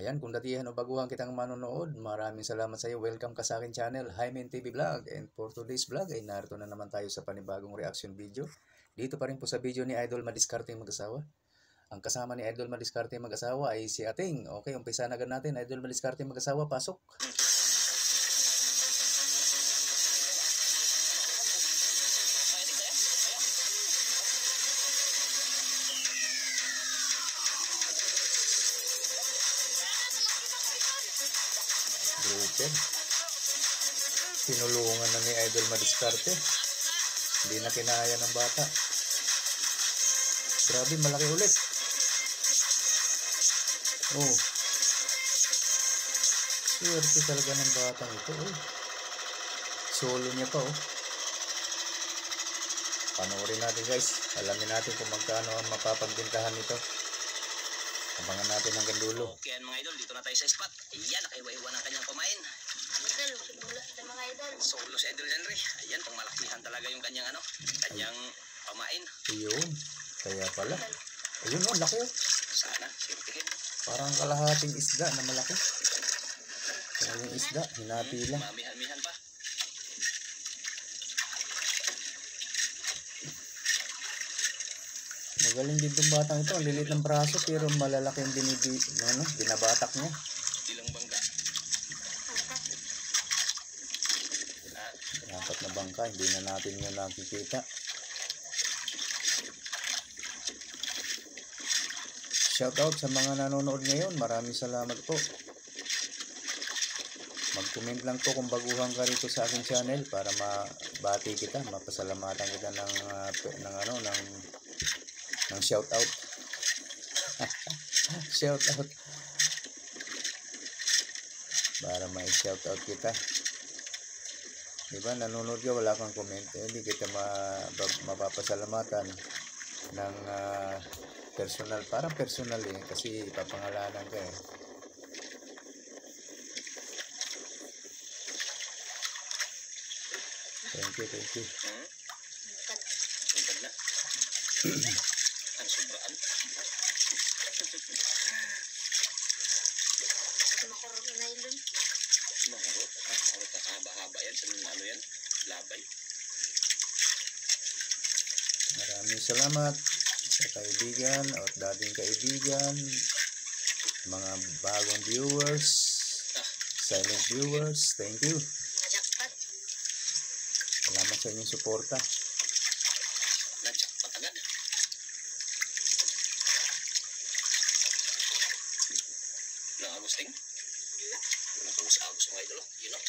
Ayan, kung datihan o baguhan kitang manonood, maraming salamat sa iyo. Welcome ka sa akin channel, Hymen TV Vlog. And for today's vlog ay narito na naman tayo sa panibagong reaction video. Dito pa rin po sa video ni Idol Madiskarte Mag-asawa. Ang kasama ni Idol Madiskarte Mag-asawa ay si Ating. Okay, umpisa na agad natin. Idol Madiskarte Mag-asawa, pasok. Broken. Tinulungan na ni Idol Madiskarte. Hindi na kinaya ng bata. Grabe, malaki ulit. Oh. Swerte talaga ng batang ito. Oh. Solo niya pa, oh. Panoorin natin, guys. Alamin natin kung magkano ang mapapagbintahan nito. Abangan natin hanggang dulo. Okay, mga idol, dito na tayo sa spot. Ayan, nakaiwa-iwa ng kanyang pamain. Mga idol. Solo si Idol Henry. Ayan, pang malakihan talaga yung kanyang kanyang pamain. Ayun. Kaya pala. Ayun, oh, laki, oh. Sana, sirtihin. Parang kalahating isda na malaki. Kaya yung isda, hinati lang. Mamihan-mihan pa. Magaling din itong batang ito. Ang lilit ng braso pero malalaki yung binabatak niya. Ilang bangka. Dapat na bangka, hindi na natin yung nakikita. Shoutout sa mga nanonood ngayon. Maraming salamat po. Mag-comment lang po kung baguhan ka rito sa aking channel para mabati kita, mapasalamatan kita ng shoutout. Shoutout. Para may shoutout kita. Diba, nanonood ka, wala kang comment, hindi kita mapapasalamatan ng personal, parang personal kasi ipapangalanan ka eh. Thank you. Tingkad na. Ang sobraan. Makurot na idol. Makurot. Makurot na kahaba-haba yan. Sa yan? Labay. Maraming salamat sa kaibigan o dating kaibigan, mga bagong viewers, silent viewers, thank you. Jackpot. Salamat sa inyong suporta. Na-jackpot agad. Agusting? Agos mga idol. You know?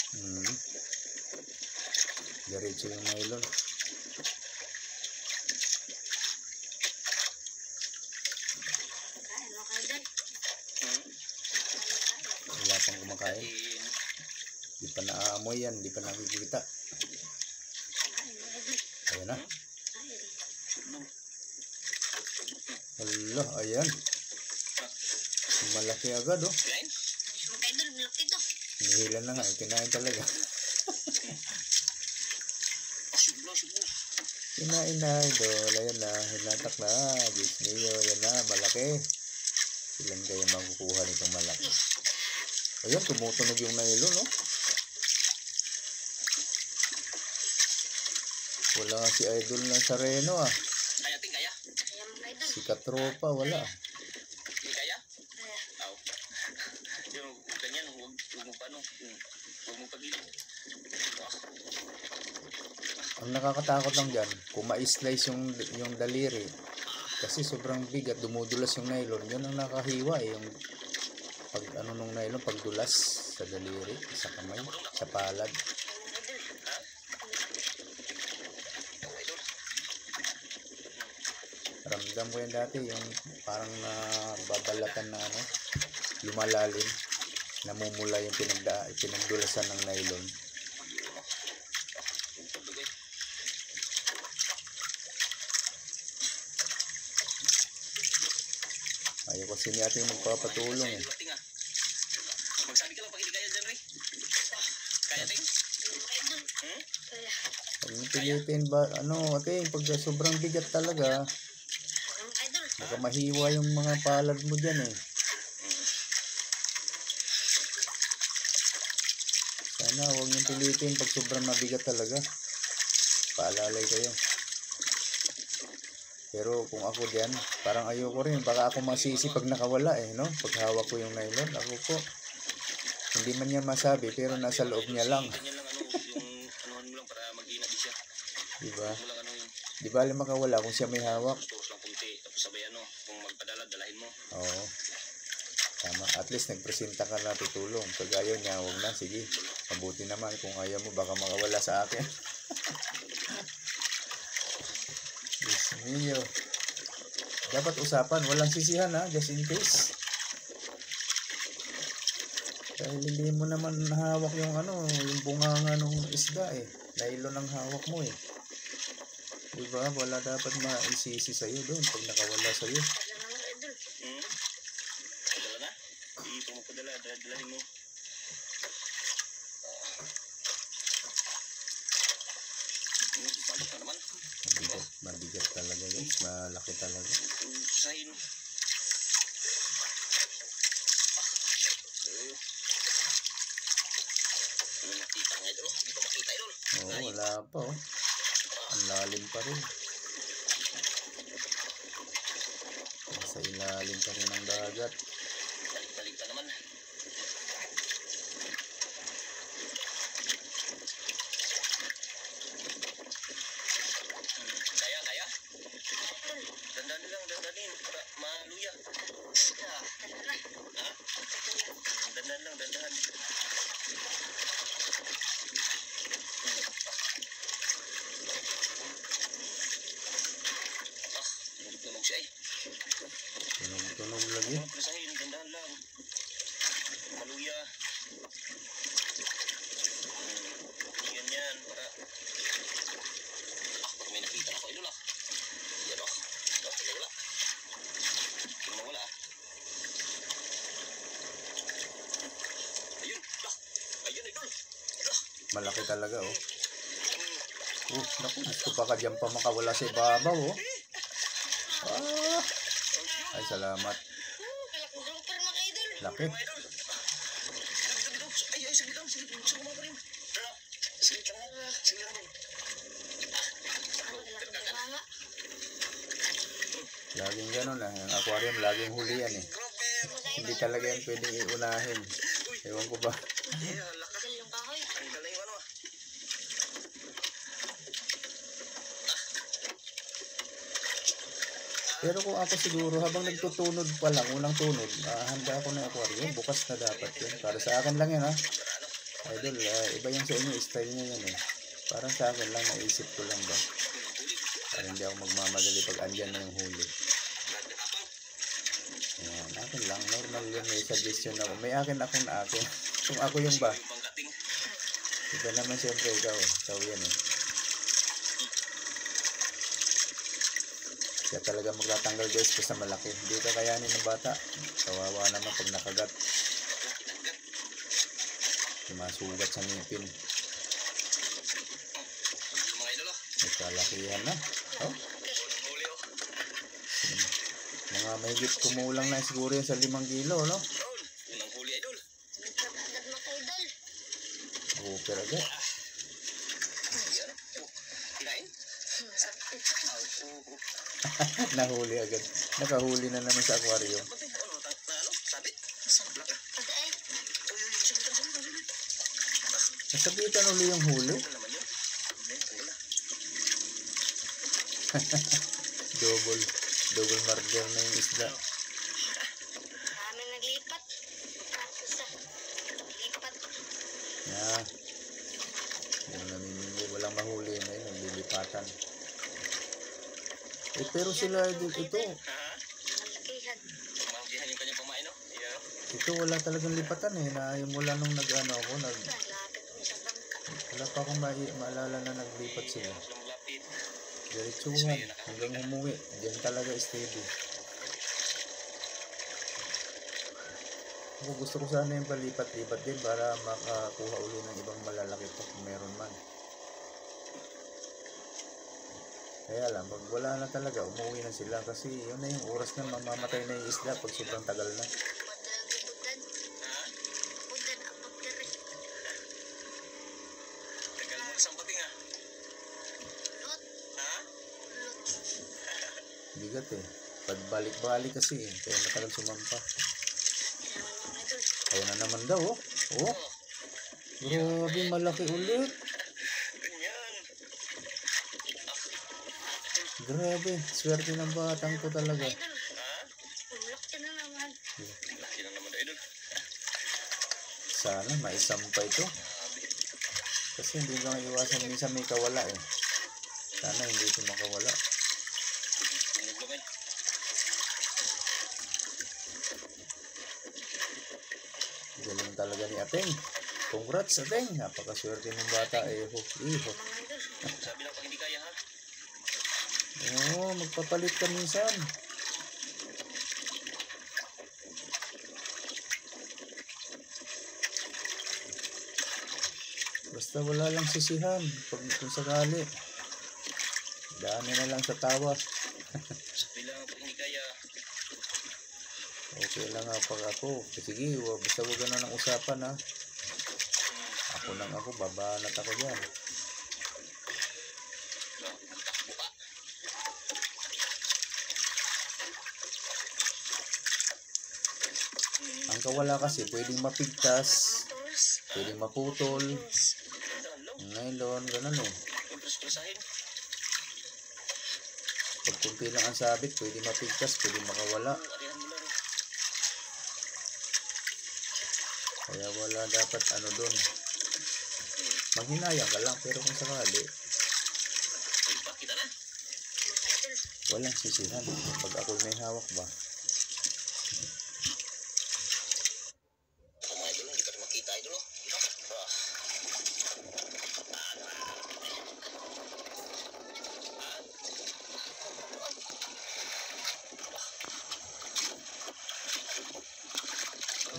Diretso yung nylon. Kain mo ka idol. Wala pang kumakain. Di pa naamoy yan, di pa nakikita. Ayan na. Allah, ayan. Malaki agad, oh. Kain? Mga idol, malaki to. Nihila na nga, kinain talaga. Sublo. Kinain na, idol. Ayan na, hinatak na. Diyos niyo, ayan na, malaki. Ilan kayo makukuha nitong malaki? Ayan, tumutunog yung nylon, no? Wala si Idol na Sareno, ah. Kaya ting kaya? Kaya mga idol. Si Katropa, wala. Hindi kaya? Kaya. Aw. Yung ganyan, huwag mo pa, no? Huwag mo pagilid. Ang nakakatakot lang dyan, kung ma-slice yung daliri, kasi sobrang bigat, dumudulas yung nylon, yun ang nakahiwa eh, yung pag nung nylon, pagdulas sa daliri, sa kamay, sa palad. Ramdam ko yan dati, yung parang babalatan na lumalalim, namumula yung pinagdulasan ng nylon. Ayaw kasi ni ate magpapatulong eh. Magsabi ka lang pag hindi kaya dyan, Ray. Kaya, Ting? Kaya. Pag pilitin ba, ate, pag sobrang bigat talaga, Mga idol. baka mahiwa yung mga palad mo dyan eh. Sana huwag niyong pilitin pag sobrang mabigat talaga. Paalalay kayo. Pero kung ako diyan, parang ayoko rin. Baka ako masisi pag nakawala no? Pag hawak ko yung nylon, ako po. Hindi man niya masabi, pero nasa loob niya lang. Ganyan lang yung anuhan mo lang para mag-ina din siya. Diba? Mo lang yung Di ba alam makawala kung siya may hawak? turos lang kunti. Tapos sabay kung magpadala, dalahin mo. Oo. Tama. At least nagpresenta ka na tutulong. Pag ayaw niya, huwag na. Sige. Mabuti naman. Kung ayaw mo, baka makawala sa akin. Diyos mio. Dapat usapan. Walang sisihan just in case. Dahil hindi mo naman hawak yung yung bunganga ng isda Nylon ang hawak mo Diba? Wala dapat maisisi sa'yo doon pag nakawala sa'yo. Wala naman, idol. Padala na? Dito mo padala, dalahin mo. Balik na naman. Mabigat talaga guys. Malaki talaga. Sahin. Nakita nga idol. Hindi pa makita idol. Oo, wala pa Ang lalim pa rin. Nasa ilalim pa rin ng dagat. Balik pa naman. Kaya? Dandanin para maluya. Ha? Dandahan. Tunog siya Tunog lagi. Presahin, dandahan lang. Maluya. Yan, para... Pag may nakita ako, idol Yan Wala. Ayun, idol. Malaki talaga naku, gusto pa ka dyan pa makawala sa ibabaw Ay, salamat. Kalaking grouper mga idol. Laki. Ay, sige lang. Sige lang. Kalaking bunganga. Laging gano'n Ang aquarium, laging huli yan Hindi talaga yan pwedeng iunahin. Ewan ko ba. Idol yung kahoy. Ang galing Pero kung ako siguro, habang nagtutunod pa lang, unang tunod, handa ako ng aquarium. Bukas na dapat yun. Para sa akin lang yan Idol, iba yung sa inyo, style niya yan Parang sa akin lang, naisip ko lang ba. Para hindi ako magmamadali pag andyan na yung huli. Ayan, akin lang. Normal yun. May suggestion ako. May akin akong akin. Kung ako yung ba. Iba naman siyempre ikaw. Ikaw yan Kaya talaga magtatanggal guys basta malaki. Hindi ka kayanin ng bata. Kawawa naman pag nakagat. Masugat sa ngipin. Nagkalakihan na. Mga mahigit kumulang na siguro yan sa 5 kilo, no? Unang huli, idol. Nagkagad mga idol. Super agad. Kinain? Nahuli agad. Nakahuli na naman sa aquarium. Sabit? Pati ay. Nasabitan uli yung huli. Double murder na yung isda. Kami naglipat. Isa. Lipat. Yung namimili, walang mahuli na yun, naglilipatan. Pero sila ito, Malakihan. Mahagihan yung kanyang pamain, no? ito wala talagang lipatan na yung mula nung Lapit mo sa bangka. wala pa akong maalala na naglipat sila. Lapit. Diretsuhan, hanggang umuwi. Diyan talaga steady. Ako gusto ko sana yung palipat-lipat din para makakuha uli ng ibang malalaki pa kung meron man. Kaya lang, pag wala na talaga, umuwi na sila kasi yun na yung oras na mamamatay na yung isda pag sobrang tagal na. Budan ang budan. Budan ang pagdari. bigat eh. Pagbalik-balik kasi eh. Kaya matagal sumampa. Kaya na naman daw oh. Oh. Grabe, malaki ulit. Ganyan. Grabe, swerte ng batang to talaga. Idol, Ha? ulok na naman. Laki na naman idol. Sana maisampay to. Kasi hindi lang iwasan minsan may kawala eh. Sana hindi ito makawala. Tunog lang eh. Galing talaga ni Ateng. Congrats Ateng. Napakaswerte ng bata eh. Iho. Mga idol, Sabi lang pag hindi kaya ha. Oo, magpapalit ka minsan. Basta wala lang sisihan. Kung sakali. Dami na lang sa tawa. Sabi lang pag hindi kaya. Okay lang nga pag ako. Sige, basta huwag ganun ang usapan ha. Ako lang ako, babanat ako dyan. Magtakbo ka. Ang kawala kasi, pwedeng mapigtas, tools. pwedeng maputol, Dalaw. nylon, ganun eh. Pagpres-presahin. Pag kunti lang ang sabit, pwedeng mapigtas, pwedeng makawala. Arihan mo lang. Kaya wala dapat ano doon. Maghinayang ka lang, pero kung sakali, Diba? Kita na. Mga idol, walang sisihan. Pag ako may hawak ba? Mga idol, hindi pa rin makita idol. Ah.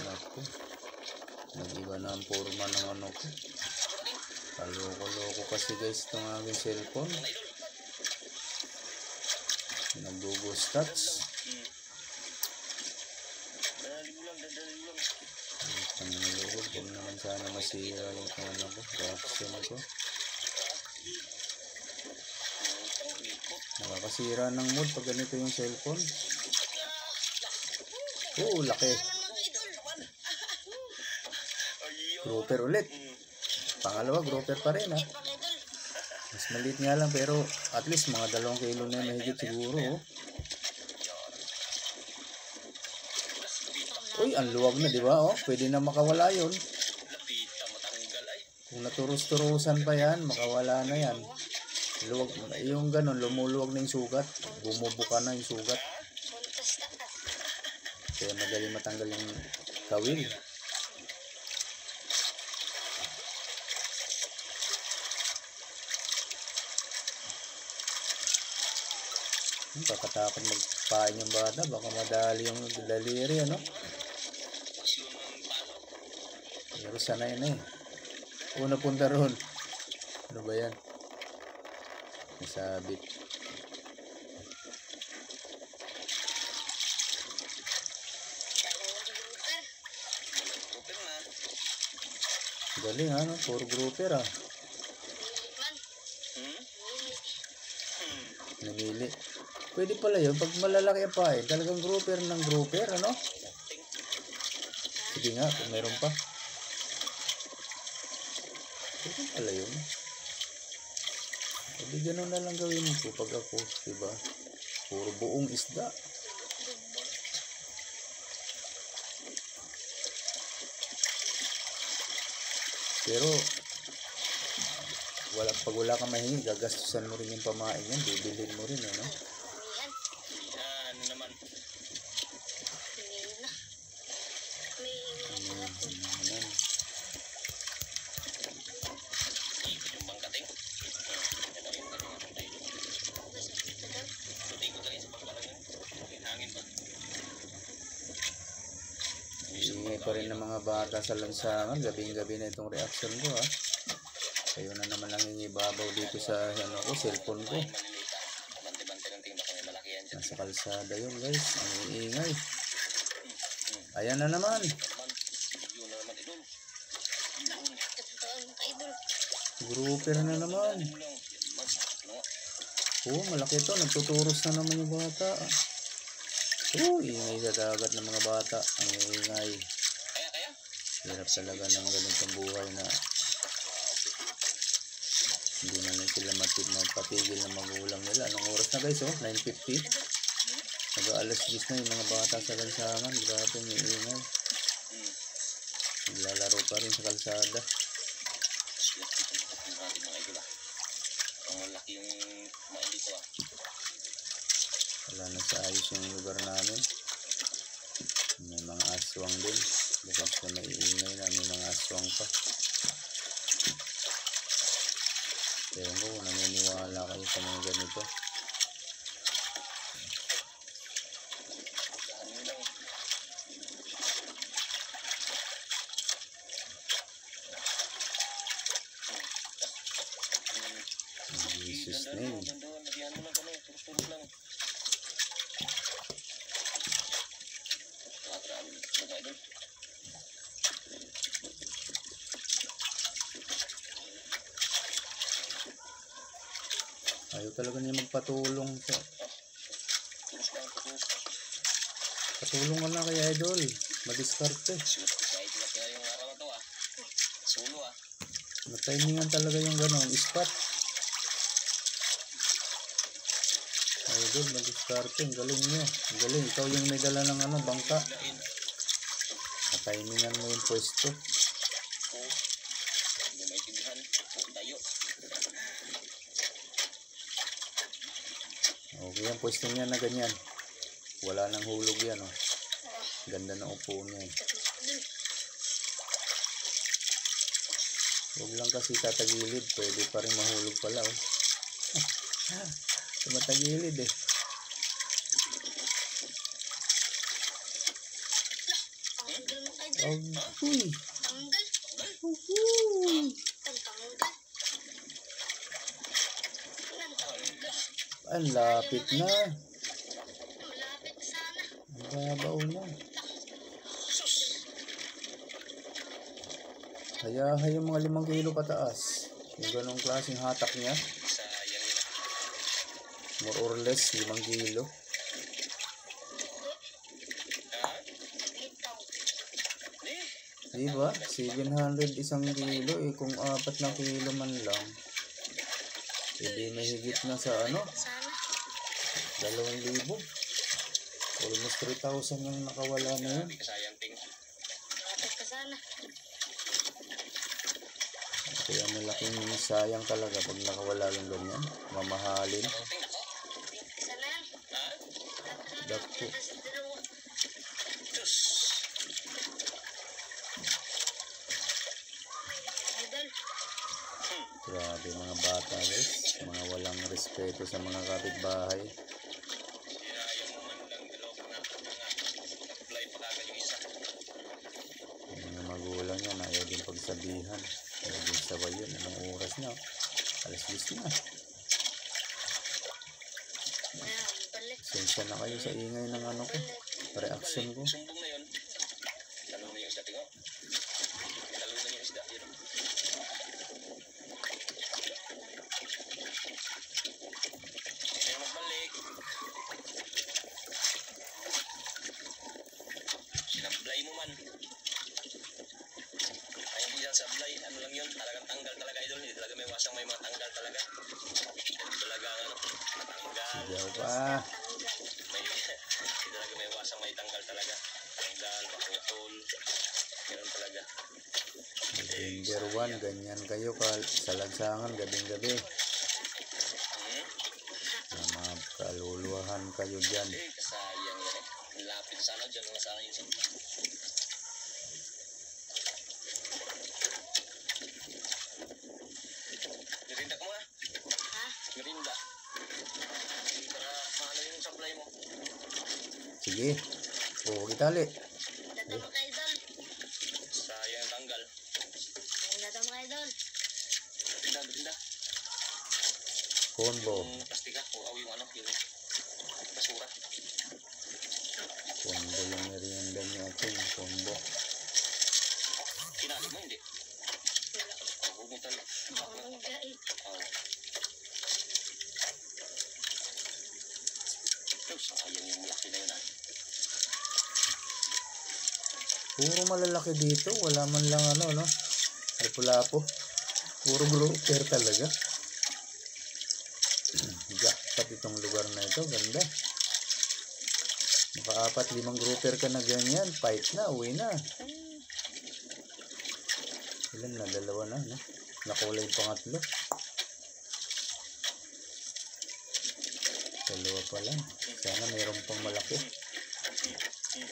Naku. Nag-iba na ang forma ng ano ko. Kaloko-loko kasi guys itong aking cellphone. Mga idol. Nag-go-stats. Dali mo lang, dali mo lang. Ang naloob, huwag naman sana masira yung ano ko, reaction ko. Nakakasira ng mood pag ganito yung cellphone. Oo, laki. mga idol. Ayun. Grouper ulit. Pangalawa, grouper pa rin ha. Mga idol, Mas maliit nga lang pero at least mga 2 kilo na yung mahigit siguro. Oh. Uy, ang luwag na, di ba? Oh, pwede na makawala yun. Lapita, matanggal ay. Kung naturus-turusan pa yan, makawala na yan. Luwag, yung ganun, lumuluwag na yung sugat. Bumubuka na yung sugat. puntas taas. Kaya madali matanggal yung kawil. Kakatakot magpain yung bata. Baka madali yung daliri, ano? Pasyon ng palo. Pero sanay na eh. Una punta ron. Ano ba yan? Nasabit. Dalawang grouper. Open na. Galing ano? Puro grouper ah. Man, Hmm? Namili. Pwede pala yun. Pag malalaki ang pain, talagang grouper ng grouper, ano? Sige nga, kung meron pa. Pwede pala yun. Pwede ganun na lang gawin ko pag ako, diba? Puro buong isda. Pero, pag wala kang mahingi, gagastusan mo rin yung pamain yan. Bibilhin mo rin, ano? Ayan. Yan naman. May na. May na. Ayan. Ikot yung bangkating. Ikot lang sa pagkalang yan. Hangin ba? Hingi pa rin ng mga bata sa lansangan. Gabing-gabi na itong reaction ko, ha? Kayo na naman lang ibabaw dito sa ano ko, cellphone ko. Maliliit ah. Bante-bante lang tingin baka may malaki yan dyan. Nasa kalsada yun, guys. Ang iingay. Ayan na naman. Yun na naman idol. Totoo mga idol. Grouper na naman. Dali mo lang. Ano nga? Oh, malaki to. Nagtuturos na naman yung bata. Oh, ingay sa dagat ng mga bata. Ang ingay. Kaya? Hirap talaga ng ganitong buhay na hindi na lang sila magpatigil ng magulang nila. Anong oras na guys? Oh, 9:50. Nag-aalas 10 na yung mga bata sa lansangan. Grabe yung ingay. Naglalaro pa rin sa kalsada. Sulat dito ang natin mga idol ah. Ang malaki yung mga dito ah. Wala na sa ayos yung lugar namin. May mga aswang din. Bukod sa maiingay na may mga aswang pa. Ewan ko kung naniniwala kayo sa mga ganito. In Jesus' name. Lagyan mo lang kami. Turus-turus lang. Grabe mga idol. Ayaw talaga niya magpatulong sa... Turus lang. Patulong ka na kay Idol. Madiskarte. Sulat ko sa idol kaya yung araw na to ah. Sulo ah. Matimingan talaga yung ganon. Spot. Idol, madiskarte. Ang galing nyo. Ang galing. Ikaw yung may dala ng ano, bangka. Lain. Matimingan mo yung pwesto. Oo. Hindi maintindihan. Tayo. Okay, ang pwesto niya na ganyan. Wala nang hulog yan, oh. Ganda ng upo niya, eh. Huwag lang kasi tatagilid. Pwede pa rin mahulog pala, oh. Tumatagilid, eh. Tanggal mo idol. Uy! Tanggal. Uy! Tanggal. Ang lapit na. Malapit sana. Ang babaw na. Hayahay yung mga 5 kilo pataas. Yung ganong klaseng hatak niya. Sayang yun ah. More or less 5 kilo. Ah? Bitaw. Eh. Diba? 700 isang kilo, eh. Kung 4 na kilo man lang. Hindi mahigit na sa ano? Sana. 2,000. Almost 3,000 yung nakawala na yun. Hindi ka sayang ting. Malapit ka sana. Kaya malaking sayang talaga pag nakawala yung ganyan. Mamahalin. Ting ako. Sana yan. Ha? Dako. Sa dalawa. Diyos. Idol. Grabe mga bata guys. Mga walang respeto sa mga kapitbahay. Sinayang mo man lang dalawang mga apply pa kagad yung isa. Yung mga magulang yan, ayaw din pagsabihan. Ayaw din sabay yun. Anong oras na? Alas 10 na. Ayan, balik. Sensya na kayo sa ingay ng ano ko. Reaction ko. Sumbong na yun. Talo na yung isda tingo. Talo na yung isda yun. Ayaw magbalik. Sinablay mo man. Ay hindi yan sablay. Ano lang yun. Talagang tanggal talaga idol. Hindi talaga may wasang may mga tanggal talaga. Hindi talaga ano. Tanggal. Sigaw pa. May, hindi talaga may wasang may tanggal talaga. Tanggal, makutol. Ganun talaga. Number 1, ganyan kayo sa lansangan gabing-gabi. Na mga kaluluwahan kayo dyan. Eh, kasayang yan eh. Ang lapit sana dyan mga sana yun. Garinda ka muna. Ha? Garinda. Para maano yung supply mo. Sige. Oo, kitali. Dada mo idol. Sayang ang tanggal. Dada mo idol. Garinda. Combo. Yung plastika. O yung ano. Yung basura. Combo yung merienda niyo ate. Combo. Kinali mo hindi. Wala. Huwag mo talaga. Ang gait. Oh. Sayang yung laki na yun ah. Puro malalaki dito. Wala man lang ano, no? Lapu-lapo. Puro grouper talaga. Jackpot itong lugar na ito. Ganda. Maka 4-5 grouper ka na ganyan. Fight na. Uwi na. Ilan na? 2 na, no? Nakulay yung pangatlo. 2 pa lang. Sana mayroon pang malaki.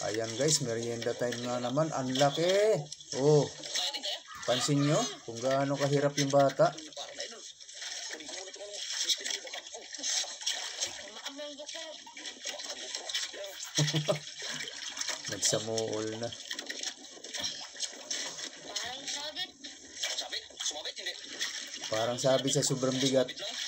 Ayan guys, merienda time nga naman. Ang laki. Oh, pansin nyo kung gaano kahirap yung bata. Nagsamuol na. Parang sabit. Sabit? Sumabit? Hindi. Parang sabi sa sobrang bigat. Sabit lang.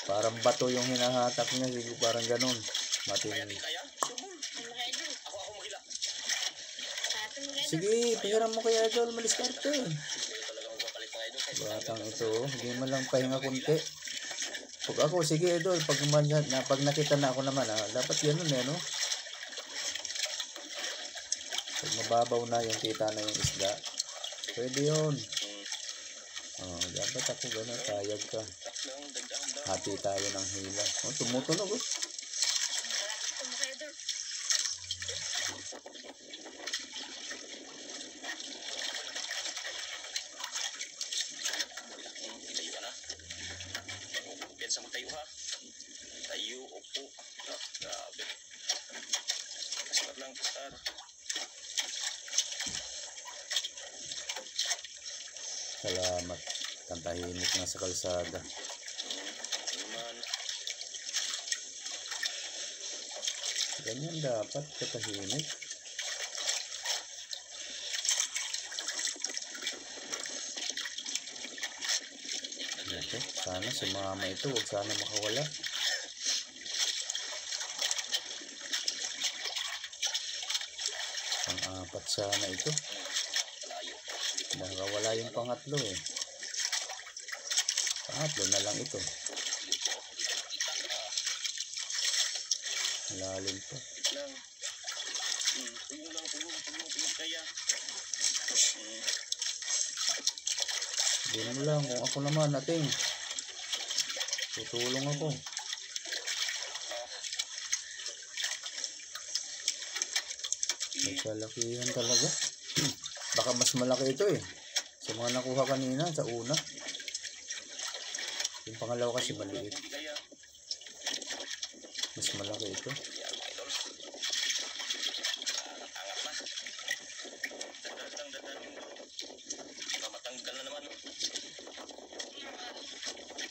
Parang bato yung hinahatak niya. Siguro parang ganun. Kaya Matindi. di kaya? Subol. Mga idol. Ako magila. Sa atin mga idol. Sige, pahiram mo kay Idol Madiskarte. Hindi talaga magpapalit mga idol. Kahit Batang ito, hindi man lang pahinga kunti. Pag ako, sige Idol, pag nakita na ako naman, dapat ganun eh, no? Pag mababaw na yung kita na yung isda, pwede yun. Oh, dapat ako ganun, tayag ka. lang, dagdag. Hati tayo ng hila. Oh, tumutunog oh. Ito mga idol. Tayo ka na. Piyansa mo tayo ha. Tayo, upo. Grabe. Kasar lang, kasar. Salamat. Kantahimik na sa kalsada. Naman. Ganyan dapat, katahimik. Ito, sana si mama ito, huwag sana makawala. Pang-apat sana ito. Layo. Baka wala yung pangatlo eh. Pangatlo na lang ito. Malalim pa. Lang. Tulong lang, tulong kaya. Hindi mo lang, kung ako naman, ating. Tutulong ako. May kalakihan talaga. Baka mas malaki ito eh. Sa mga nakuha kanina, sa una. Yung pangalawa kasi maliit. Hindi kaya. Mas malaki ito. Yan mga idol. Angat na. Dadang. Matanggal na naman.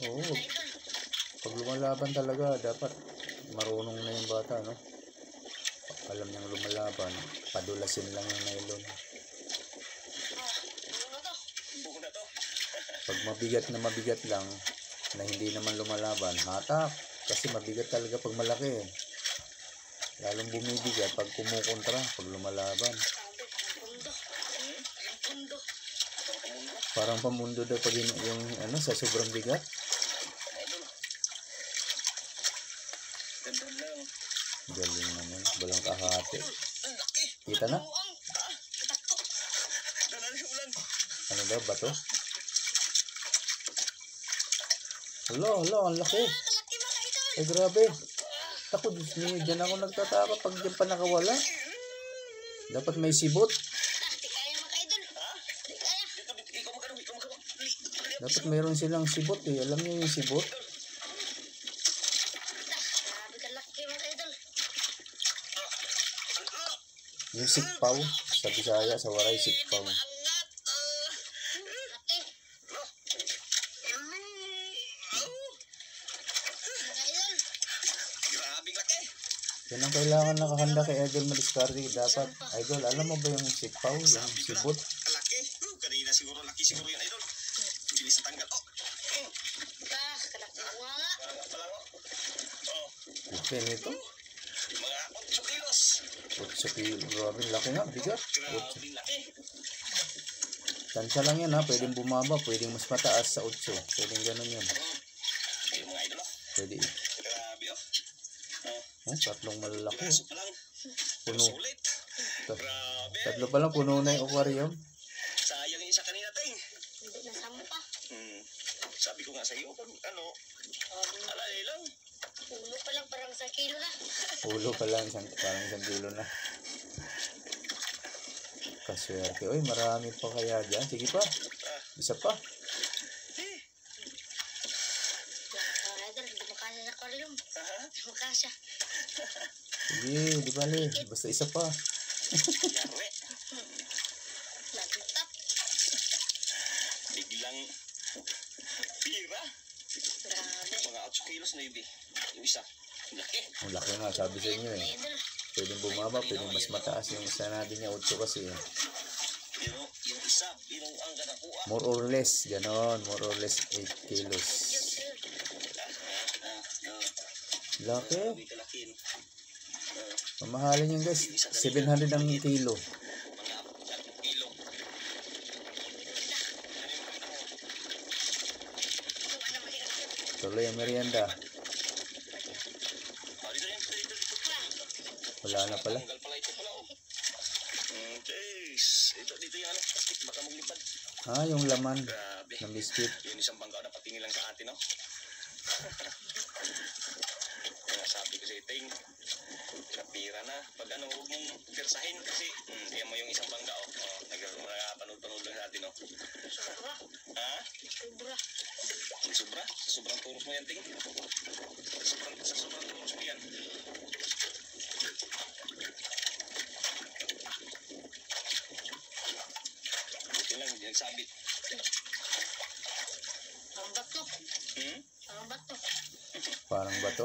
Oo, Idol. pag lumalaban talaga, dapat marunong na yung bata, no? Pag alam niyang lumalaban, padulasin lang yung nylon. Ano to? Buko na to. Pag mabigat lang, na hindi naman lumalaban, hatak. Kasi mabigat talaga pag malaki eh. Lalong bumibigat pag kumukontra, pag lumalaban. Sabi, ang pundo. Ang pundo. Parang pamundo daw pag yung ano, sa sobrang bigat. Idol. Dandan lang. Galing naman, walang kahati. Ang laki. Kita na? Buang. Takto. Dandan yung ulan. Ano daw, bato? Hala, ang laki. Kalaki mga idol. Eh grabe. Ako, Diyos niyo, dyan ako nagtataka pag dyan pa nakawala. Dapat may sibot. Di kaya mga idol. Di kaya. Ikaw magkano. Dapat mayroon silang sibot eh. Alam niyo yung sibot? Grabe kalaki mga idol. Yung sikpaw. Sa Bisaya, sa Waray, sikpaw. Laki. Mga idol. Grabing laki. Yan ang kailangan nakahanda kay Idol Madiskarte. Dapat, Idol, alam mo ba yung sikpaw? Yung sibot? Laki. Kanina siguro laki siguro yan idol. Bilis sa tanggal. Kalaki bunga nga. Palango. Oh. Laki nito. Mga 8 kilos. 8 kilo. Grabe, laki nga. Bigat. Grabing laki. Tansya lang yan ha. Pwedeng bumaba. Pwedeng mas mataas sa 8. Pwedeng ganun yan. Yung mga idol. Pwede. Grabe oh. Oh, tatlong malalaki. Piraso pa lang. Pero Puno. sulit. Grabe. Tatlo pa lang, puno na yung aquarium. Sayang yung isa kanina, Ting. Hindi na sampa. Sabi ko nga sa iyo, pag ano, alay lang. Ulo pa lang parang sa kilo na. Ulo pa lang, parang 1 kilo na. Kaswerte. Uy, marami pa kaya dyan. Sige pa. Isa pa. Idol, hindi makasya sa aquarium. Hindi makasya. Sige, di bali. Basta isa pa. Yari. Nagtap. Biglang pira. Grabe. Mga 8 kilos na yun, yung isa. Laki. Ang laki nga, sabi sa inyo eh. Idol. Pwedeng bumaba, pwedeng mas mataas. Yung isa natin niya 8 kasi. Yung isa, yung ang nakuha. More or less, ganon. More or less 8 kilos. Laki. Hindi kalakin. Mamahalin yun guys. 700 ang kilo. Mga 8 kilo. Tuloy ang merienda. Wala na pala. Tanggal pala ito pala, oh. Dito yung ano, plastic, baka maglipad. Ah, yung laman Grabe. ng biscuit. Yun isang bangka na patingin lang ka ate, no? Kaya sabi ko sa iting, kapira na. Pag ano, huwag mong persahin kasi, kaya mo yung isang bangka, oh. Nagpanood-panood lang sa atin, no? Sobra. Ha? Sobra. Ang sobra? Sa sobrang turos mo yan, ting. Sa sobrang turos mo yan. Buti lang, hindi nagsabit. Ang bato. Hmm? Ang bato. Parang bato.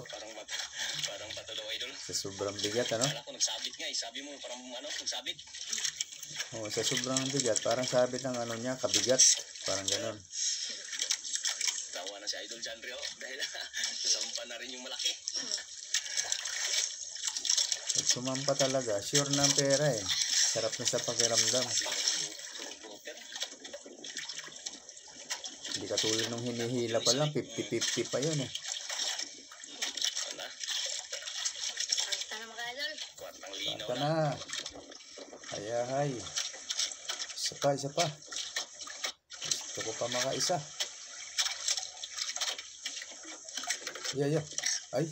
Parang bato daw, idol. Sa sobrang bigat, ano? Kala ko nagsabit nga, eh. Sabi mo, parang ano, nagsabit. Oo, sa sobrang bigat. Parang sabit ng ano niya, kabigat. Parang ganon. Tawa na si Idol John Rio dahil nasampa na rin yung malaki. Pag sumampa talaga, sure na ang pera eh. Sarap na sa pakiramdam. Broker. Hindi katulad nung hinihila pa lang, 50-50 pa yun eh. Ano? Basta na mga idol. Kwartang linaw Saka na. na. Ayahay. Isa pa, isa pa. Gusto ko pa makaisa. Yeah. Ay,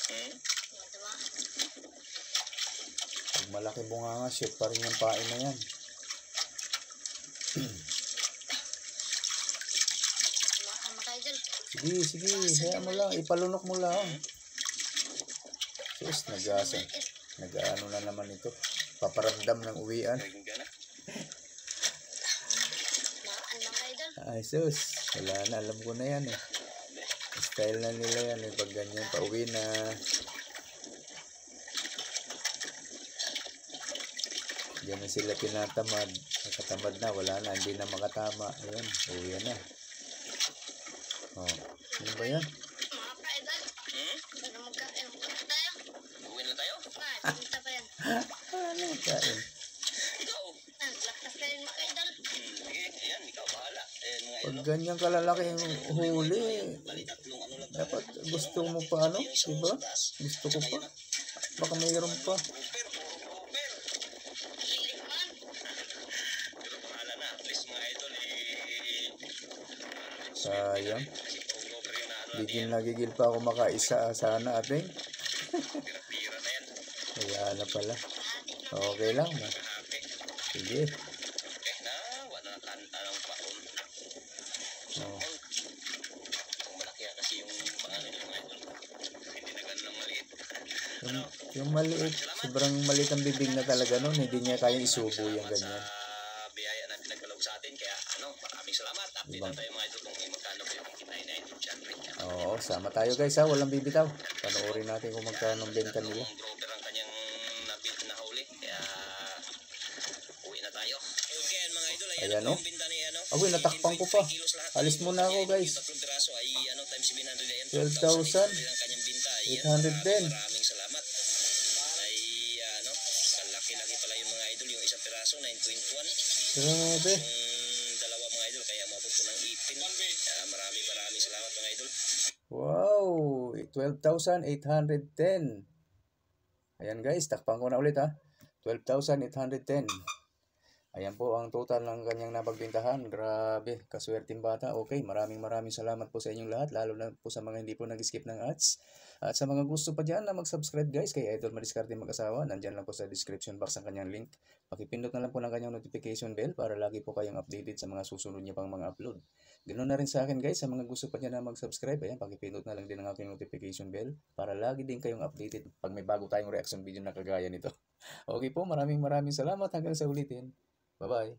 Ito ba? pag malaki bunganga, shoot pa rin yung pain na yan. Mga idol. Sige, hayaan mo lang, ipalunok mo lang. Sus, nag-ano na naman ito. Paparamdam ng uwian. Naging gana. Mga idol. Ay sus, wala na, alam ko na yan eh. Style na nila yan eh, pag ganyan, pauwi na. Diyan na sila tinatamad. Nakatamad na, wala na, hindi na makatama. Ayun, uwi na. Oh, ano ba yan? Mga ka-idol. Ano magkain tayo? Uwi na tayo? Tinta pa yan. Ano kain? Ikaw. Lakas na rin mga idol. Sige, ayan, ikaw, bahala. Mga Pag idol. ganyan kalalaki yung huli, Bali, tatlong ano lang tayo. dapat gusto mo pa ano, diba? Gusto ko pa. Baka mayroon pa. Grouper. Lilik man. Pero bahala na, at least mga idol, Sayang. kasi grouper yun na ano, Nagigil pa ako makaisa sana ating. pira-pira na yan. Kaya na pala. Okay lang. No? Kahati. Sige. Na, wala na anong paon. Oh. Kung malaki kasi yung pangalan ng mga idol. Hindi na ganun ng maliit. Yung maliit, sobrang maliit ang bibig na talaga nun. Hindi niya kayang isubo yung ganyan. Sa biyaya na pinagkaloob sa atin. Kaya maraming salamat. Update na tayo mga idol kung magkano po yung kinain na idol dyan. Oo, sama tayo guys ha. Walang bibitaw. Panoorin natin kung magkano ang benta nila. Ang broker ang kanyang nahuli. Kaya uwi na tayo. Okay mga idol. Ayan o. Yung binta ni ano. Agoy, natakpan ko pa. Alis muna ako guys. Tatlong piraso ay ano times 700 yan. 12,000. Ang kanyang binta. 810. Maraming salamat. Ay ano, kalaki-laki pala yung mga idol. Yung isang piraso 9.1. Grabe. Yung dalawa mga idol kaya umabot ko ng 18. Maraming salamat mga idol. Wow. 12,810. Ayan guys, takpan ko na ulit ha. 12,810. Ayan po ang total ng kanyang napagbintahan. Grabe, kaswerteng bata. Okay, maraming salamat po sa inyong lahat, lalo na po sa mga hindi po nag-skip ng ads. At sa mga gusto pa dyan na mag-subscribe guys kay Idol Madiskarte Mag-asawa, nandyan lang po sa description box ang kanyang link. Pakipindot na lang po ng kanyang notification bell para lagi po kayong updated sa mga susunod niya pang mga upload. Ganoon na rin sa akin guys, sa mga gusto pa dyan na mag-subscribe, ayan, pakipindot na lang din ang aking notification bell para lagi din kayong updated pag may bago tayong reaction video na kagaya nito. Okay po, maraming salamat. Hanggang sa ulitin. Bye-bye.